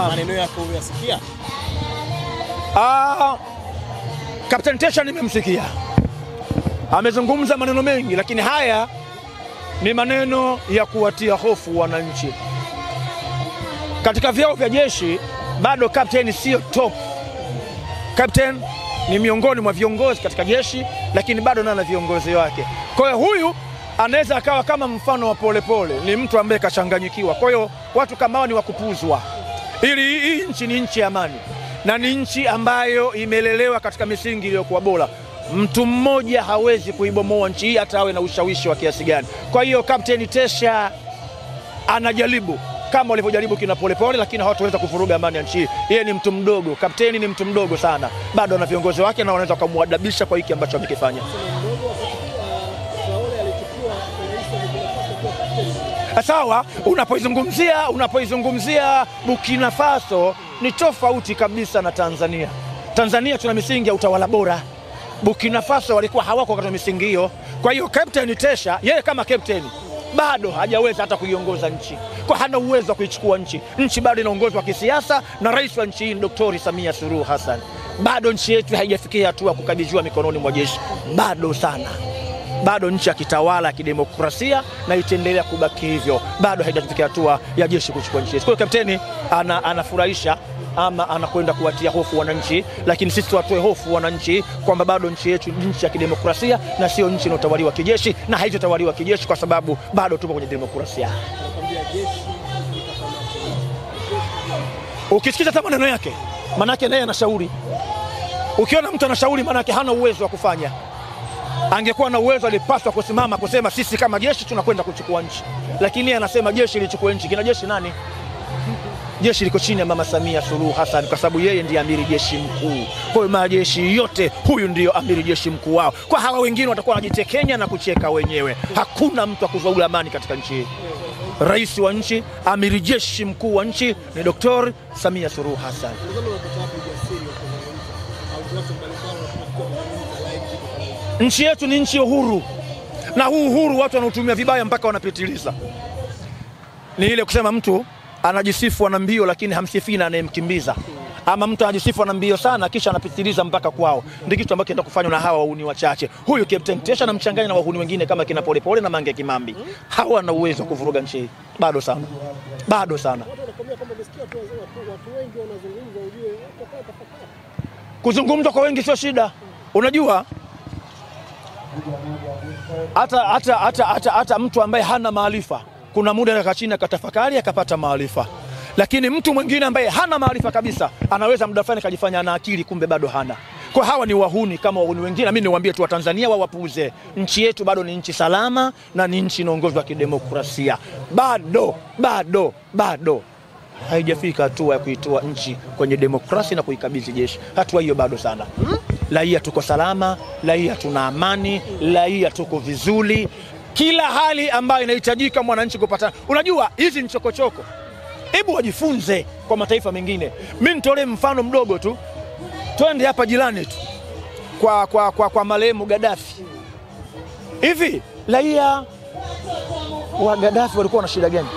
maneno yako uyasikia? Captain Tesha nimemsikia. Amezungumza maneno mengi, lakini haya ni maneno ya kuwatia hofu wananchi. Katika vyao vya jeshi bado captain sio top. Captain ni miongoni mwa viongozi katika jeshi, lakini bado na viongozi wake. Kwa hiyo huyu anaweza akawa kama mfano wa Polepole, ni mtu ambaye kachanganyikiwa. Kwa hiyo watu kama hao ni wakupuzwa. Ili hii nchi ni nchi ya amani na ni nchi ambayo imelelewa katika misingi iliyokuwa bora. Mtu mmoja hawezi kuibomoa nchi hii hata awe na ushawishi wa kiasi gani. Kwa hiyo Captain Tesha anajaribu kama walivyojaribu kina Polepole, lakini hawataweza kuvuruga amani ya nchi hii. Yeye ni mtu mdogo, kapteni ni mtu mdogo sana. Bado ana viongozi wake na wanaweza kumuadabisha kwa hiki ambacho amekifanya. Sawa, unapoizungumzia Burkina Faso ni tofauti kabisa na Tanzania. Tanzania tuna misingi ya utawala bora. Burkina Faso walikuwa hawako katika misingi hiyo. Kwa hiyo Captain Tesha, yeye kama captain bado hajaweza hata kuiongoza nchi. Kwa hana uwezo wa kuichukua nchi. Nchi bado inaongozwa kisiasa na rais wa nchi hii Dr. Samia Suluhu Hassan. Bado nchi yetu haijafikia hatua kukabidhiwa mikononi mwa jeshi. Bado sana. Bado nchi ya kitawala ya kidemokrasia na itaendelea kubaki hivyo. Bado haijafikia hatua ya jeshi kuchukua nchi. Kwa hiyo kapteni anafurahisha ama anakwenda kuwatia hofu wananchi, lakini sisi tuwatoe hofu wananchi kwamba bado nchi yetu ni nchi ya kidemokrasia na sio nchi inayotawaliwa kijeshi, na haitotawaliwa kijeshi kwa sababu bado tupo kwenye demokrasia. Ukisikiza hata maneno yake, manake naye anashauri. Ukiona mtu anashauri manake hana uwezo wa kufanya. Angekuwa na uwezo alipaswa kusimama kusema sisi kama jeshi tunakwenda kuchukua nchi. Lakini yeye anasema jeshi lichukue nchi. Kina jeshi nani? Jeshi liko chini ya Mama Samia Suluhu Hassan kwa sababu yeye ndiye amiri jeshi mkuu. Kwa hiyo majeshi yote huyu ndiyo amiri jeshi mkuu wao. Kwa hawa wengine watakuwa wanajitekenya na kucheka wenyewe. Hakuna mtu akuvuruga amani katika nchi hii. Rais wa nchi, amiri jeshi mkuu wa nchi ni Dr. Samia Suluhu Hassan. Nchi yetu ni nchi uhuru. Na huu uhuru watu wanautumia vibaya mpaka wanapitiliza. Ni ile kusema mtu anajisifu ana mbio lakini hamsifii na anayemkimbiza. Ama mtu anajisifu ana mbio sana kisha anapitiliza mpaka kwao. Ndio kitu ambacho kinaenda kufanywa na hawa wahuni wachache. Huyu Captain Tesha anamchanganya na wahuni wengine kama kina Polepole na Mange Kimambi. Hawa wana uwezo kuvuruga nchi hii. Bado sana. Bado sana. Kuzungumza kwa wengi sio shida. Unajua hata mtu ambaye hana maarifa kuna muda anakaa chini akatafakari akapata maarifa. Lakini mtu mwingine ambaye hana maarifa kabisa anaweza muda fulani kujifanya ana akili kumbe bado hana. Kwa hawa ni wahuni kama wahuni wengine. Mimi niwaambie tu Watanzania wawapuuze. Nchi yetu bado ni nchi salama na ni nchi inaongozwa kidemokrasia. Bado haijafika hatua ya kuitoa nchi kwenye demokrasia na kuikabidhi jeshi. Hatua hiyo bado sana. Raia tuko salama, raia tuna amani, raia tuko vizuri. Kila hali ambayo inahitajika mwananchi kupata. Unajua hizi ni chokochoko. Hebu wajifunze kwa mataifa mengine. Mimi nitolee mfano mdogo tu. Twende hapa jirani tu. Kwa marehemu Gaddafi. Hivi raia wa Gaddafi walikuwa na shida gani?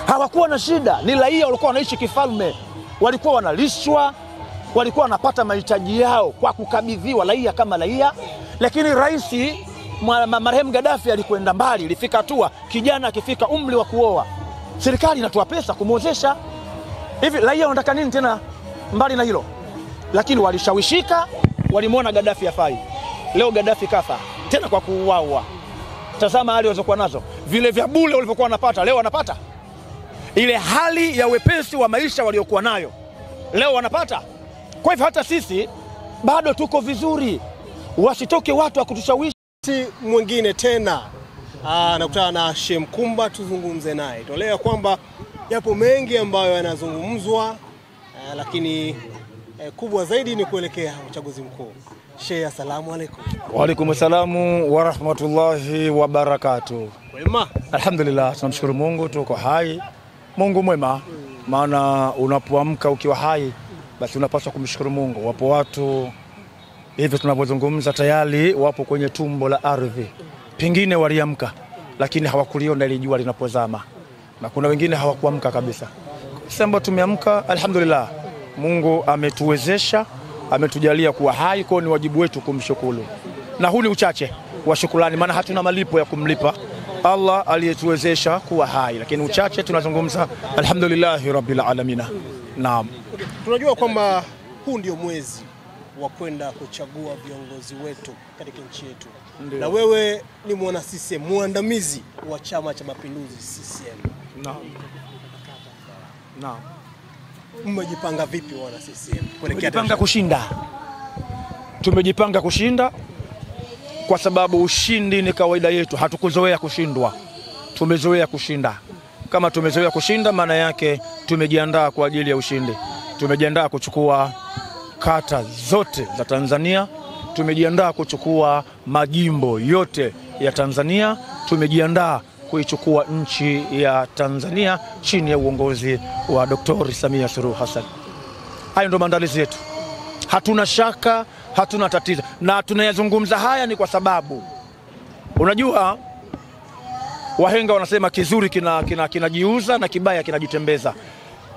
Hawakuwa na shida. Ni raia walikuwa wanaishi kifalme. Walikuwa wanalishwa, walikuwa wanapata mahitaji yao kwa kukabidhiwa raia kama raia. Lakini rais marehemu Gaddafi alikwenda mbali, ilifika hatua kijana akifika umri wa kuoa serikali inatoa pesa kumwozesha. Hivi raia wanataka nini tena mbali na hilo? Lakini walishawishika, walimuona Gaddafi hafai. Leo Gaddafi kafa tena kwa kuuawa. Tazama hali walizokuwa nazo. Vile vya bure walivyokuwa wanapata leo wanapata. Ile hali ya wepesi wa maisha waliokuwa nayo leo wanapata. Kwa hivyo hata sisi bado tuko vizuri. Wasitoke watu wa kutushawishi. Mwingine tena nakutana na Sheikh Mkumba tuzungumze naye. Tuelewa kwamba yapo mengi ambayo yanazungumzwa lakini kubwa zaidi ni kuelekea uchaguzi mkuu. Sheikh, asalamu alaykum. Wa alaykum asalamu wa rahmatullahi wa barakatuh. Wema? Alhamdulillah, tunamshukuru Mungu tuko hai. Mungu mwema. Maana unapoamka ukiwa hai basi unapaswa kumshukuru Mungu. Wapo watu hivi tunapozungumza tayari wapo kwenye tumbo la ardhi. Pengine waliamka lakini hawakuliona ile jua linapozama. Na kuna wengine hawakuamka kabisa. sisi ambao tumeamka, alhamdulillah, Mungu ametuwezesha, ametujalia kuwa hai, kwa ni wajibu wetu kumshukuru. Na huu ni uchache wa shukrani, maana hatuna malipo ya kumlipa Allah aliyetuwezesha kuwa hai, lakini uchache tunazungumza alhamdulillahi rabbil alamin. Naam. Tunajua kwamba huu ndio mwezi wa kwenda kuchagua viongozi wetu katika nchi yetu. Ndiyo. Na wewe ni mwana CCM, muandamizi wa Chama cha Mapinduzi CCM. Naam. Naam. Mmejipanga vipi wana CCM? Tumejipanga kushinda. Tumejipanga kushinda kwa sababu ushindi ni kawaida yetu. Hatukuzoea kushindwa, tumezoea kushinda. Kama tumezoea kushinda, maana yake tumejiandaa kwa ajili ya ushindi. Tumejiandaa kuchukua kata zote za Tanzania, tumejiandaa kuchukua majimbo yote ya Tanzania, tumejiandaa kuichukua nchi ya Tanzania chini ya uongozi wa Dr. Samia Suluhu Hassan. Hayo ndio maandalizi yetu. Hatuna shaka, hatuna tatizo. Na tunayazungumza haya ni kwa sababu unajua wahenga wanasema kizuri kinajiuza na kibaya kinajitembeza.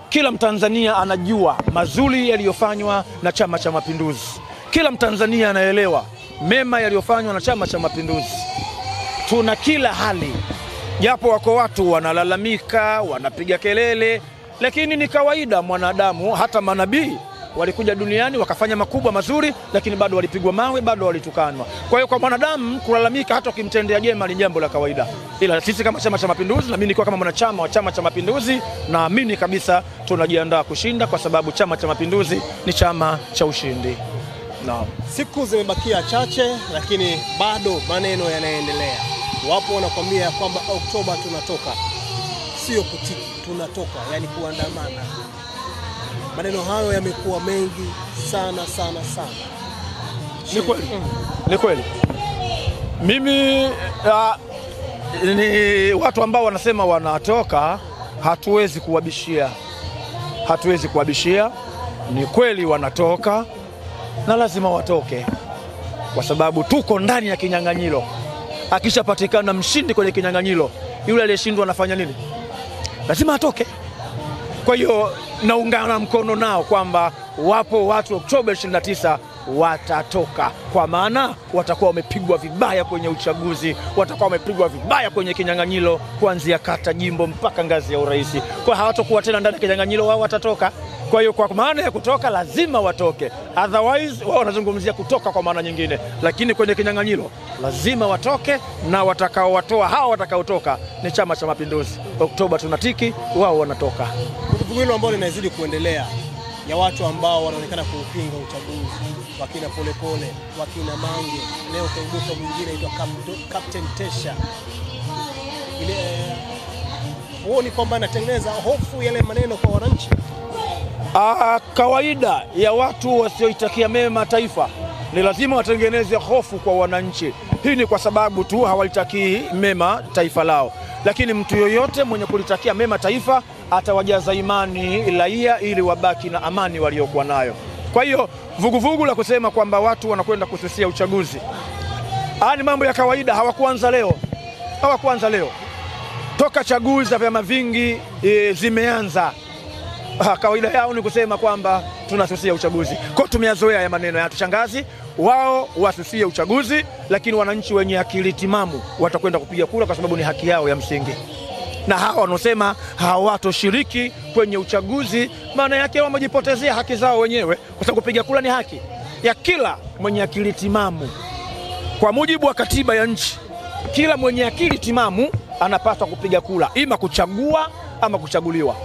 Kila Mtanzania anajua mazuri yaliyofanywa na Chama cha Mapinduzi. Kila Mtanzania anaelewa mema yaliyofanywa na Chama cha Mapinduzi. Tuna kila hali, japo wako watu wanalalamika, wanapiga kelele, lakini ni kawaida mwanadamu. Hata manabii walikuja duniani wakafanya makubwa mazuri, lakini bado walipigwa mawe, bado walitukanwa. Kwa hiyo kwa mwanadamu kulalamika hata ukimtendea jema ni jambo la kawaida. Ila sisi kama Chama cha Mapinduzi, na mimi nikiwa kama mwanachama wa Chama cha Mapinduzi, naamini kabisa tunajiandaa kushinda, kwa sababu Chama cha Mapinduzi ni chama cha ushindi. Naam. Siku zimebakia chache, lakini bado maneno yanaendelea. Wapo wanakuambia kwamba Oktoba tunatoka. Sio kutiki, tunatoka, yani kuandamana. Maneno hayo yamekuwa mengi sana. Ni kweli. Ni kweli. Mimi ni watu ambao wanasema wanatoka, hatuwezi kuwabishia. Hatuwezi kuwabishia. Ni kweli wanatoka na lazima watoke, kwa sababu tuko ndani ya kinyang'anyiro. Akishapatikana mshindi kwenye kinyang'anyiro, yule aliyeshindwa anafanya nini? Lazima atoke. Kwa hiyo naungana mkono nao kwamba wapo watu Oktoba 29 watatoka, kwa maana watakuwa wamepigwa vibaya kwenye uchaguzi, watakuwa wamepigwa vibaya kwenye kinyang'anyiro kuanzia kata, jimbo mpaka ngazi ya urais. Kwa hawatakuwa tena ndani ya kinyang'anyiro, wao watatoka. Kwa hiyo kwa maana ya kutoka lazima watoke. Otherwise wao wanazungumzia kutoka kwa maana nyingine, lakini kwenye kinyang'anyiro lazima watoke, na watakaotoka ni Chama cha Mapinduzi. Oktoba tunatiki, wao wanatoka. Vuguvugu ambao linazidi kuendelea ya watu ambao wanaonekana kuupinga uchaguzi, wakina Polepole, wakina Mange, leo kaibuka mwingine aitwa Captain Tesha. Ile huoni kwamba anatengeneza hofu yale maneno kwa wananchi? Kawaida ya watu wasioitakia mema taifa ni lazima watengeneze hofu kwa wananchi. Hii ni kwa sababu tu hawalitakii mema taifa lao, lakini mtu yoyote mwenye kulitakia mema taifa atawajaza imani raia ili wabaki na amani waliokuwa nayo. Kwa hiyo vuguvugu la kusema kwamba watu wanakwenda kususia uchaguzi, ni mambo ya kawaida. Hawakuanza leo. Toka chaguzi za vyama vingi zimeanza, kawaida yao ni kusema kwamba tunasusia uchaguzi. Kwa tumeyazoea ya maneno, yatushangazi. Wao wasusie uchaguzi, lakini wananchi wenye akili timamu watakwenda kupiga kura, kwa sababu ni haki yao ya msingi. Na hawa wanaosema hawatoshiriki kwenye uchaguzi, maana yake wamejipotezea haki zao wenyewe, kwa sababu kupiga kura ni haki ya kila mwenye akili timamu. Kwa mujibu wa katiba ya nchi, kila mwenye akili timamu anapaswa kupiga kura, ima kuchagua ama kuchaguliwa.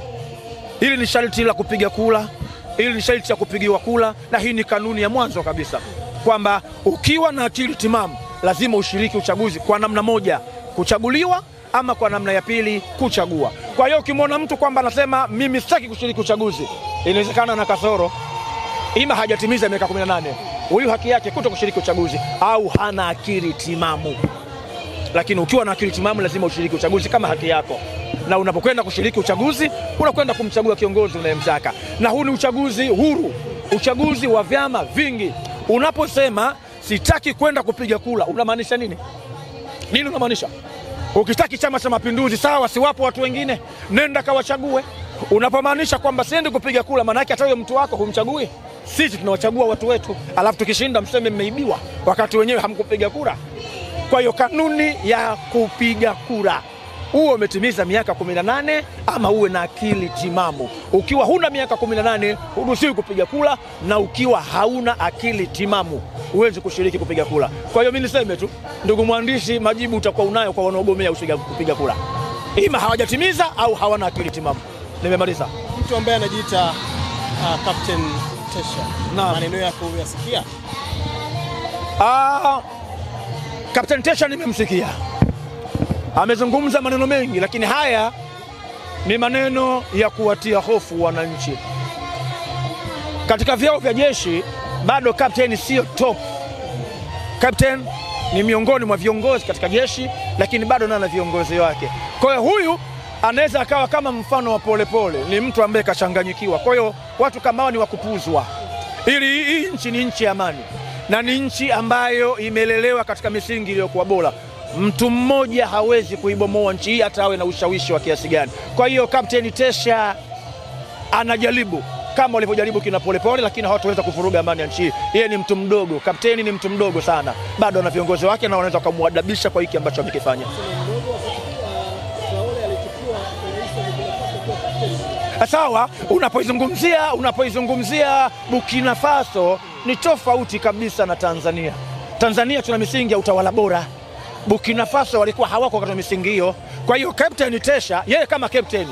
Hili ni sharti la kupiga kura, hili ni sharti ya kupigiwa kura, na hii ni kanuni ya mwanzo kabisa, kwamba ukiwa na akili timamu lazima ushiriki uchaguzi kwa namna moja, kuchaguliwa, ama kwa namna ya pili kuchagua. Kwa hiyo ukimwona mtu kwamba anasema mimi sitaki kushiriki uchaguzi, inawezekana na kasoro, ima hajatimiza miaka 18, huyu haki yake kuto kushiriki uchaguzi, au hana akili timamu. Lakini ukiwa na akili timamu lazima ushiriki uchaguzi kama haki yako, na unapokwenda kushiriki uchaguzi unakwenda kumchagua kiongozi unayemtaka. Na huu ni uchaguzi huru, uchaguzi wa vyama vingi. Unaposema sitaki kwenda kupiga kura, unamaanisha nini? Nini unamaanisha? Ukitaki Chama cha Mapinduzi, sawa, siwapo watu wengine, nenda kawachague. Unapomaanisha kwamba siendi kupiga kura, maana yake hata huyo mtu wako humchagui? Sisi tunawachagua watu wetu, alafu tukishinda mseme mmeibiwa, wakati wenyewe hamkupiga kura. Kwa hiyo kanuni ya kupiga kura, uwe umetimiza miaka 18 ama uwe na akili timamu. Ukiwa huna miaka 18 huruhusiwi kupiga kura, na ukiwa hauna akili timamu huwezi kushiriki kupiga kura. Kwa hiyo mimi niseme tu, ndugu mwandishi, majibu utakuwa unayo kwa wanaogomea kupiga kura, ima hawajatimiza au hawana akili timamu. Nimemaliza. Mtu ambaye anajiita Captain Tesha, maneno yako uyasikia? Captain Tesha nimemsikia, amezungumza maneno mengi, lakini haya ni maneno ya kuwatia hofu wananchi. Katika vyeo vya jeshi bado captain sio top. Captain ni miongoni mwa viongozi katika jeshi, lakini bado na viongozi wake. Kwa hiyo huyu anaweza akawa kama mfano wa Polepole, ni mtu ambaye kachanganyikiwa. Kwa hiyo watu kama hao ni wakupuzwa. Hii nchi ni nchi ya amani, na ni nchi ambayo imelelewa katika misingi iliyokuwa bora. Mtu mmoja hawezi kuibomoa nchi hii hata awe na ushawishi wa kiasi gani. Kwa hiyo Captain Tesha anajaribu kama walivyojaribu kina Polepole, lakini hawataweza kuvuruga amani ya nchi hii. Yeye ni mtu mdogo, kapteni ni mtu mdogo sana, bado ana viongozi wake na wanaweza kumuadabisha kwa hiki ambacho amekifanya. Sawa, unapoizungumzia Burkina Faso ni tofauti kabisa na Tanzania. Tanzania tuna misingi ya utawala bora. Burkina Faso walikuwa hawako katika misingi hiyo. Kwa hiyo Captain Tesha, yeye kama captain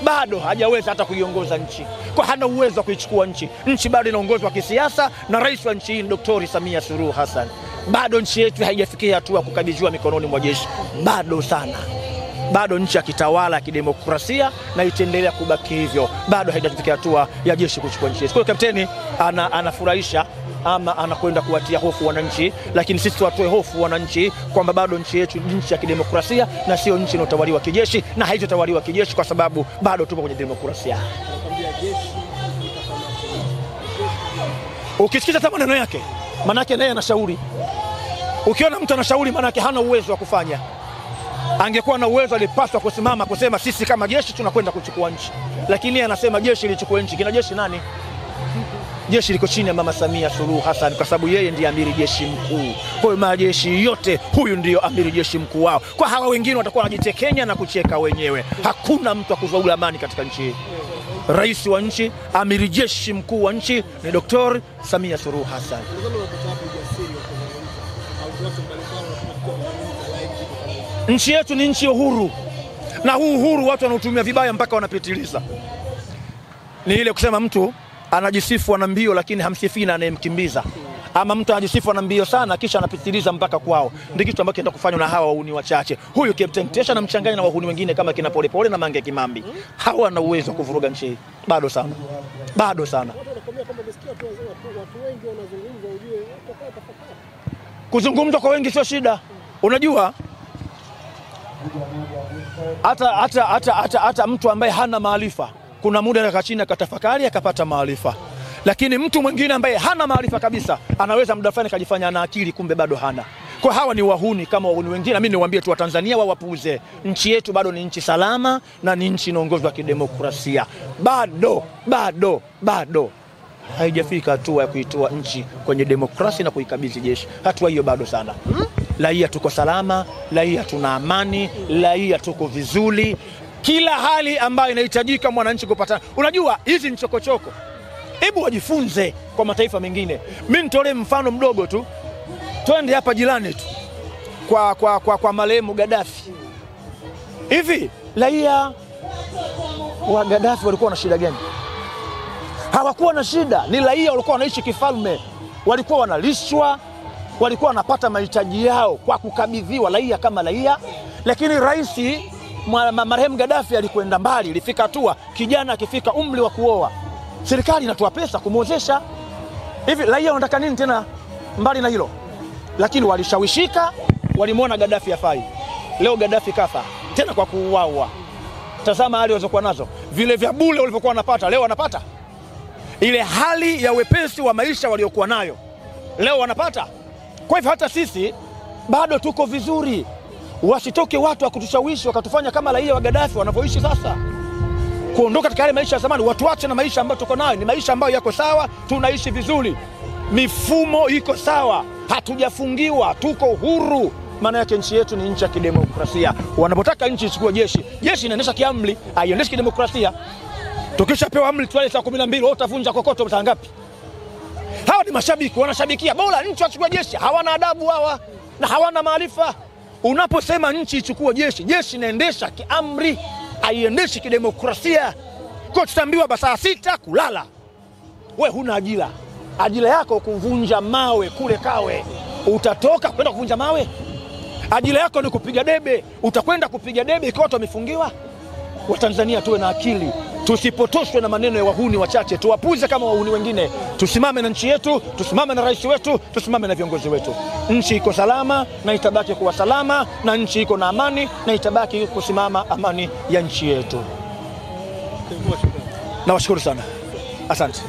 bado hajaweza hata kuiongoza nchi. Kwa hana uwezo wa kuichukua nchi. Nchi bado inaongozwa kisiasa na rais wa nchi hii Dr. Samia Suluhu Hassan. Bado nchi yetu haijafikia hatua kukabidhiwa mikononi mwa jeshi. Bado sana. Bado nchi ya kitawala ya kidemokrasia na itaendelea kubaki hivyo. Bado haijafikia hatua ya jeshi kuchukua nchi yetu. Kwa hiyo kapteni anafurahisha ama anakwenda kuwatia hofu wananchi, lakini sisi tuwatoe hofu wananchi kwamba bado nchi yetu ni nchi ya kidemokrasia na sio nchi inayotawaliwa kijeshi, na haitotawaliwa kijeshi kwa sababu bado tupo kwenye demokrasia. Ukisikiza hata maneno yake, manake naye anashauri. Ukiona mtu anashauri, manake hana uwezo wa kufanya. Angekuwa na uwezo alipaswa kusimama kusema sisi kama jeshi tunakwenda kuchukua nchi. Lakini anasema jeshi lichukue nchi. Kina jeshi nani? Jeshi liko chini ya Mama Samia Suluhu Hassan kwa sababu yeye ndiye amiri jeshi mkuu. Kwa hiyo majeshi yote huyu ndiyo amiri jeshi mkuu wao. Kwa hawa wengine watakuwa wanajitekenya na kucheka wenyewe. Hakuna mtu akuzaula amani katika nchi hii. Rais wa nchi, amiri jeshi mkuu wa nchi ni Dr. Samia Suluhu Hassan. Nchi yetu ni nchi uhuru, na huu uhuru watu wanautumia vibaya mpaka wanapitiliza. Ni ile kusema mtu anajisifu ana mbio lakini hamsifii na anayemkimbiza, ama mtu anajisifu ana mbio sana kisha anapitiliza mpaka kwao. Ndio kitu ambacho kinataka kufanywa na hawa wahuni wachache. Huyu Captain Tesha anamchanganya na wahuni wengine kama kina Polepole na Mange Kimambi. Hawa na uwezo kuvuruga nchi hii. Bado sana. Bado sana. Kuzungumza kwa wengi sio shida. Unajua hata mtu ambaye hana maarifa kuna muda anakaa chini akatafakari akapata maarifa. Lakini mtu mwingine ambaye hana maarifa kabisa anaweza muda fulani kujifanya ana akili, kumbe bado hana. Kwa hawa ni wahuni kama wahuni wengine, na mimi niwaambie tu Watanzania wawapuuze. Nchi yetu bado ni nchi salama na ni nchi inaongozwa kidemokrasia. Bado haijafika hatua ya kuitoa nchi kwenye demokrasia na kuikabidhi jeshi. Hatua hiyo bado sana. Raia tuko salama, raia tuna amani, raia tuko vizuri. Kila hali ambayo inahitajika mwananchi kupata. Unajua hizi ni chokochoko. Hebu wajifunze kwa mataifa mengine. Mimi nitolee mfano mdogo tu. Twende hapa jirani tu. Kwa marehemu Gaddafi. Hivi raia wa Gaddafi walikuwa na shida gani? Hawakuwa na shida. Ni raia walikuwa wanaishi kifalme. Walikuwa wanalishwa, walikuwa wanapata mahitaji yao kwa kukabidhiwa raia kama raia. Lakini rais marehemu Gaddafi alikwenda mbali, ilifika hatua kijana akifika umri wa kuoa, serikali inatoa pesa kumwozesha. Hivi raia wanataka nini tena mbali na hilo? Lakini walishawishika, walimwona Gaddafi hafai. Leo Gaddafi kafa tena kwa kuuawa. Tazama hali walizokuwa nazo. Vile vya bure walivyokuwa wanapata, leo wanapata. Ile hali ya wepesi wa maisha waliokuwa nayo, leo wanapata. Kwa hivyo hata sisi bado tuko vizuri. Wasitoke watu wa kutushawishi wakatufanya kama raia wa Gaddafi wanavyoishi sasa. kuondoka katika yale maisha ya zamani. Watu wache na maisha ambayo tuko nayo, ni maisha ambayo yako sawa, tunaishi vizuri, mifumo iko sawa, hatujafungiwa, tuko huru. Maana yake nchi yetu ni nchi ya kidemokrasia. Wanapotaka nchi ichukue jeshi, jeshi inaendesha kiamri, haiendeshi kidemokrasia. Tukishapewa amri tuale saa 12, wewe utavunja kokoto saa ngapi? Hawa ni mashabiki, wanashabikia bora nchi wachukue jeshi. Hawana adabu hawa na hawana maarifa. Unaposema nchi ichukue jeshi, jeshi inaendesha kiamri, haiendeshi kidemokrasia. Kwa tutaambiwa saa 6 kulala. Wewe huna ajira. Ajira yako kuvunja mawe kule Kawe. Utatoka kwenda kuvunja mawe? Ajira yako ni kupiga debe. Utakwenda kupiga debe ikiwa watu wamefungiwa? Watanzania tuwe na akili. Tusipotoshwe na maneno ya wahuni wachache, tuwapuze kama wahuni wengine. Tusimame na nchi yetu, tusimame na rais wetu, tusimame na viongozi wetu. Nchi iko salama na itabaki kuwa salama, na nchi iko na amani na itabaki kusimama amani ya nchi yetu. Nawashukuru sana. Asante.